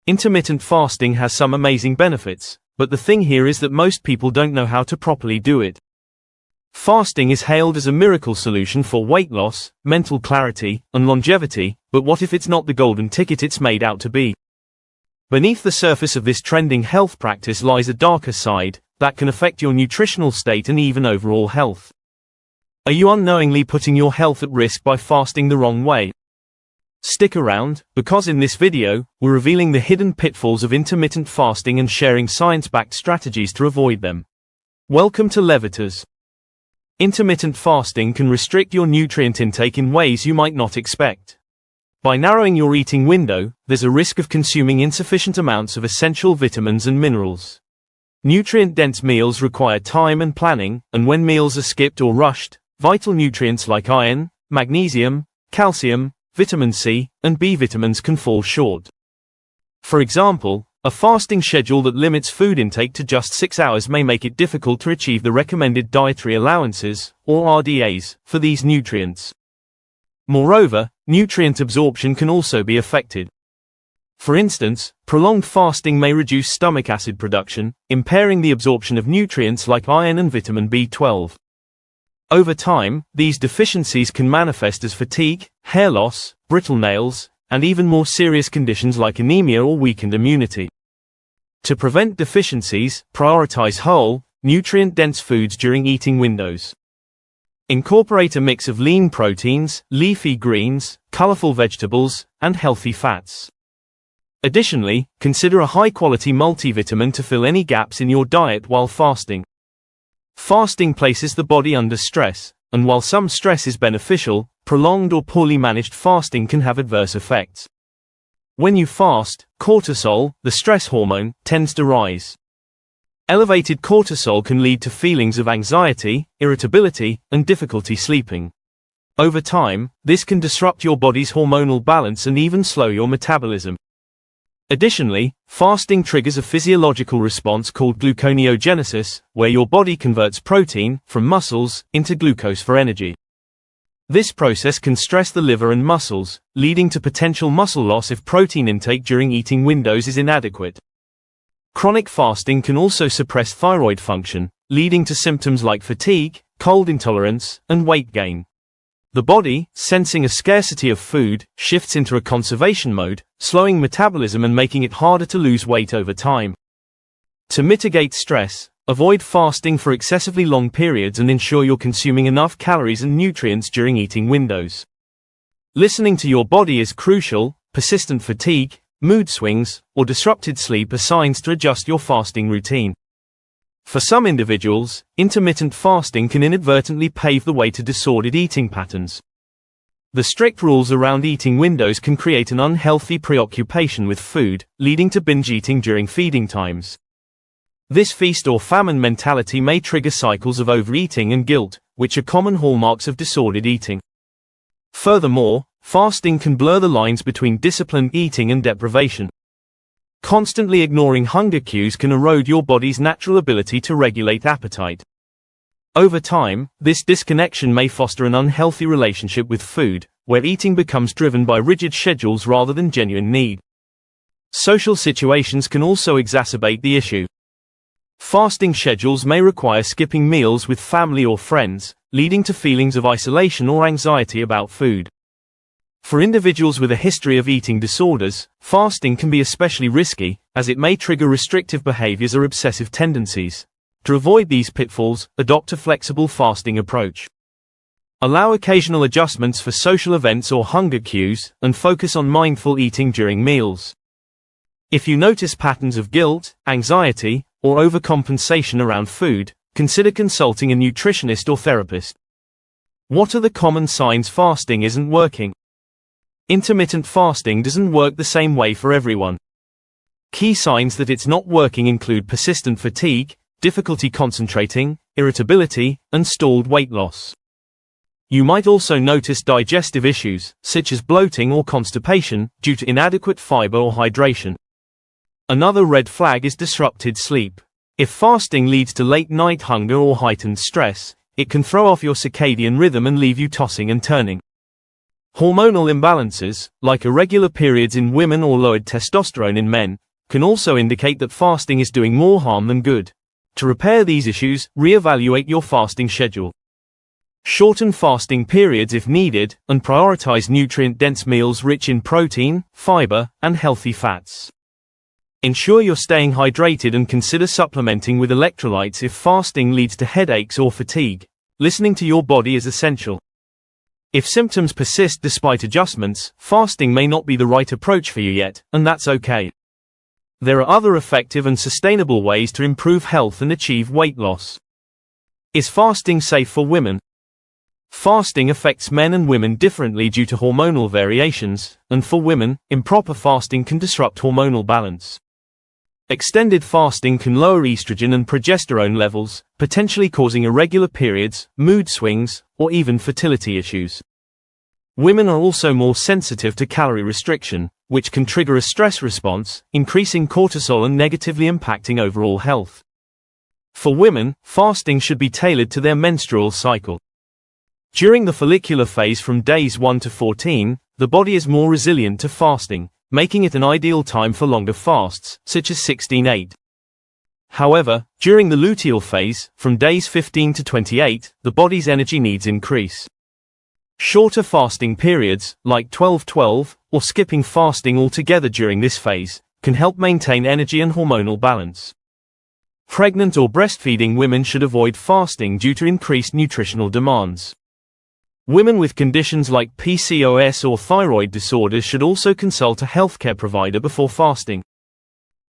Intermittent fasting has some amazing benefits, but the thing here is that most people don't know how to properly do it. Fasting is hailed as a miracle solution for weight loss, mental clarity, and longevity, but what if it's not the golden ticket it's made out to be? Beneath the surface of this trending health practice lies a darker side that can affect your nutritional state and even overall health. Are you unknowingly putting your health at risk by fasting the wrong way? Stick around, because in this video, we're revealing the hidden pitfalls of intermittent fasting and sharing science-backed strategies to avoid them. Welcome to Levitas. Intermittent fasting can restrict your nutrient intake in ways you might not expect. By narrowing your eating window, there's a risk of consuming insufficient amounts of essential vitamins and minerals. Nutrient-dense meals require time and planning, and when meals are skipped or rushed, vital nutrients like iron, magnesium, calcium, vitamin C, and B vitamins can fall short. For example, a fasting schedule that limits food intake to just 6 hours may make it difficult to achieve the recommended dietary allowances, or RDAs, for these nutrients. Moreover, nutrient absorption can also be affected. For instance, prolonged fasting may reduce stomach acid production, impairing the absorption of nutrients like iron and vitamin B12. Over time, these deficiencies can manifest as fatigue, hair loss, brittle nails, and even more serious conditions like anemia or weakened immunity. To prevent deficiencies, prioritize whole, nutrient-dense foods during eating windows. Incorporate a mix of lean proteins, leafy greens, colorful vegetables, and healthy fats. Additionally, consider a high-quality multivitamin to fill any gaps in your diet while fasting. Fasting places the body under stress, and while some stress is beneficial, prolonged or poorly managed fasting can have adverse effects. When you fast, cortisol, the stress hormone, tends to rise. Elevated cortisol can lead to feelings of anxiety, irritability, and difficulty sleeping. Over time, this can disrupt your body's hormonal balance and even slow your metabolism. Additionally, fasting triggers a physiological response called gluconeogenesis, where your body converts protein from muscles into glucose for energy. This process can stress the liver and muscles, leading to potential muscle loss if protein intake during eating windows is inadequate. Chronic fasting can also suppress thyroid function, leading to symptoms like fatigue, cold intolerance, and weight gain. The body, sensing a scarcity of food, shifts into a conservation mode, slowing metabolism and making it harder to lose weight over time. To mitigate stress, avoid fasting for excessively long periods and ensure you're consuming enough calories and nutrients during eating windows. Listening to your body is crucial. Persistent fatigue, mood swings, or disrupted sleep are signs to adjust your fasting routine. For some individuals, intermittent fasting can inadvertently pave the way to disordered eating patterns. The strict rules around eating windows can create an unhealthy preoccupation with food, leading to binge eating during feeding times. This feast or famine mentality may trigger cycles of overeating and guilt, which are common hallmarks of disordered eating. Furthermore, fasting can blur the lines between disciplined eating and deprivation. Constantly ignoring hunger cues can erode your body's natural ability to regulate appetite. Over time, this disconnection may foster an unhealthy relationship with food, where eating becomes driven by rigid schedules rather than genuine need. Social situations can also exacerbate the issue. Fasting schedules may require skipping meals with family or friends, leading to feelings of isolation or anxiety about food. For individuals with a history of eating disorders, fasting can be especially risky, as it may trigger restrictive behaviors or obsessive tendencies. To avoid these pitfalls, adopt a flexible fasting approach. Allow occasional adjustments for social events or hunger cues, and focus on mindful eating during meals. If you notice patterns of guilt, anxiety, or overcompensation around food, consider consulting a nutritionist or therapist. What are the common signs fasting isn't working? Intermittent fasting doesn't work the same way for everyone. Key signs that it's not working include persistent fatigue, difficulty concentrating, irritability, and stalled weight loss. You might also notice digestive issues, such as bloating or constipation, due to inadequate fiber or hydration. Another red flag is disrupted sleep. If fasting leads to late-night hunger or heightened stress, it can throw off your circadian rhythm and leave you tossing and turning. Hormonal imbalances, like irregular periods in women or lowered testosterone in men, can also indicate that fasting is doing more harm than good. To repair these issues, reevaluate your fasting schedule. Shorten fasting periods if needed, and prioritize nutrient-dense meals rich in protein, fiber, and healthy fats. Ensure you're staying hydrated and consider supplementing with electrolytes if fasting leads to headaches or fatigue. Listening to your body is essential. If symptoms persist despite adjustments, fasting may not be the right approach for you yet, and that's okay. There are other effective and sustainable ways to improve health and achieve weight loss. Is fasting safe for women? Fasting affects men and women differently due to hormonal variations, and for women, improper fasting can disrupt hormonal balance. Extended fasting can lower estrogen and progesterone levels, potentially causing irregular periods, mood swings, or even fertility issues. Women are also more sensitive to calorie restriction, which can trigger a stress response, increasing cortisol and negatively impacting overall health. For women, fasting should be tailored to their menstrual cycle. During the follicular phase from days 1 to 14, the body is more resilient to fasting, making it an ideal time for longer fasts, such as 16-8. However, during the luteal phase, from days 15 to 28, the body's energy needs increase. Shorter fasting periods, like 12-12, or skipping fasting altogether during this phase, can help maintain energy and hormonal balance. Pregnant or breastfeeding women should avoid fasting due to increased nutritional demands. Women with conditions like PCOS or thyroid disorders should also consult a healthcare provider before fasting.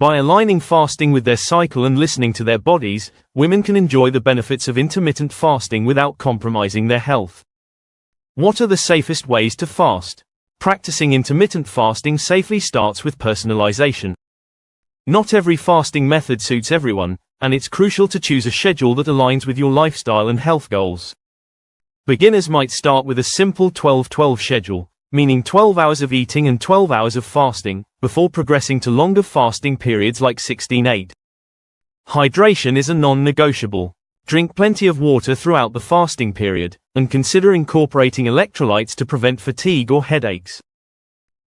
By aligning fasting with their cycle and listening to their bodies, women can enjoy the benefits of intermittent fasting without compromising their health. What are the safest ways to fast? Practicing intermittent fasting safely starts with personalization. Not every fasting method suits everyone, and it's crucial to choose a schedule that aligns with your lifestyle and health goals. Beginners might start with a simple 12-12 schedule, meaning 12 hours of eating and 12 hours of fasting, before progressing to longer fasting periods like 16-8. Hydration is a non-negotiable. Drink plenty of water throughout the fasting period, and consider incorporating electrolytes to prevent fatigue or headaches.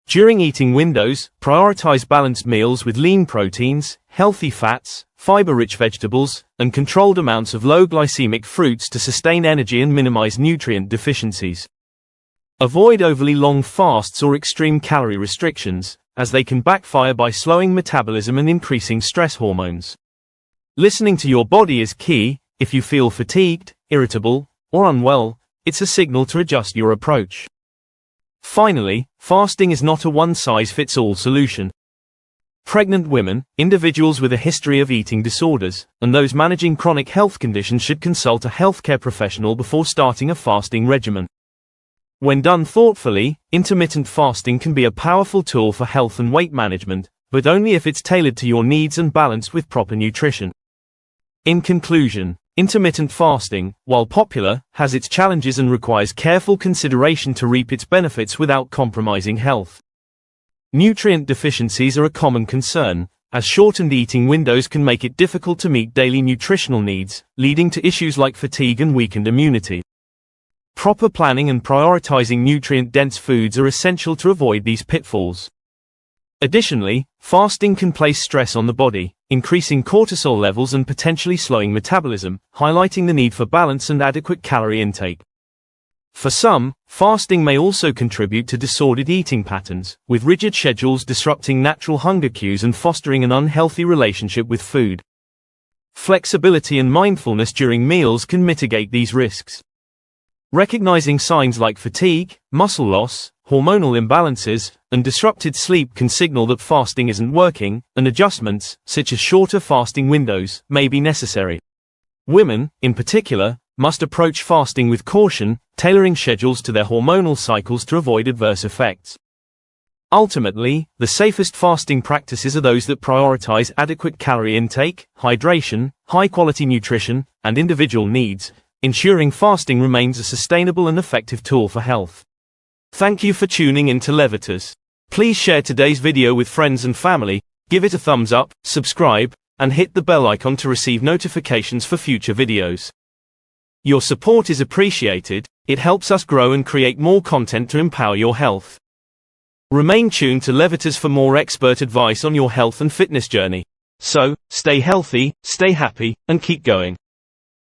During eating windows, prioritize balanced meals with lean proteins, healthy fats, fiber-rich vegetables, and controlled amounts of low-glycemic fruits to sustain energy and minimize nutrient deficiencies. Avoid overly long fasts or extreme calorie restrictions, as they can backfire by slowing metabolism and increasing stress hormones. Listening to your body is key. If you feel fatigued, irritable, or unwell, it's a signal to adjust your approach. Finally, fasting is not a one-size-fits-all solution. Pregnant women, individuals with a history of eating disorders, and those managing chronic health conditions should consult a healthcare professional before starting a fasting regimen. When done thoughtfully, intermittent fasting can be a powerful tool for health and weight management, but only if it's tailored to your needs and balanced with proper nutrition. In conclusion, intermittent fasting, while popular, has its challenges and requires careful consideration to reap its benefits without compromising health. Nutrient deficiencies are a common concern, as shortened eating windows can make it difficult to meet daily nutritional needs, leading to issues like fatigue and weakened immunity. Proper planning and prioritizing nutrient-dense foods are essential to avoid these pitfalls. Additionally, fasting can place stress on the body, increasing cortisol levels and potentially slowing metabolism, highlighting the need for balance and adequate calorie intake. For some, fasting may also contribute to disordered eating patterns, with rigid schedules disrupting natural hunger cues and fostering an unhealthy relationship with food. Flexibility and mindfulness during meals can mitigate these risks. Recognizing signs like fatigue, muscle loss, hormonal imbalances, and disrupted sleep can signal that fasting isn't working, and adjustments, such as shorter fasting windows, may be necessary. Women, in particular, must approach fasting with caution, tailoring schedules to their hormonal cycles to avoid adverse effects. Ultimately, the safest fasting practices are those that prioritize adequate calorie intake, hydration, high-quality nutrition, and individual needs, ensuring fasting remains a sustainable and effective tool for health. Thank you for tuning in to Levitas. Please share today's video with friends and family, give it a thumbs up, subscribe, and hit the bell icon to receive notifications for future videos. Your support is appreciated. It helps us grow and create more content to empower your health. Remain tuned to Levitas for more expert advice on your health and fitness journey. So, stay healthy, stay happy, and keep going.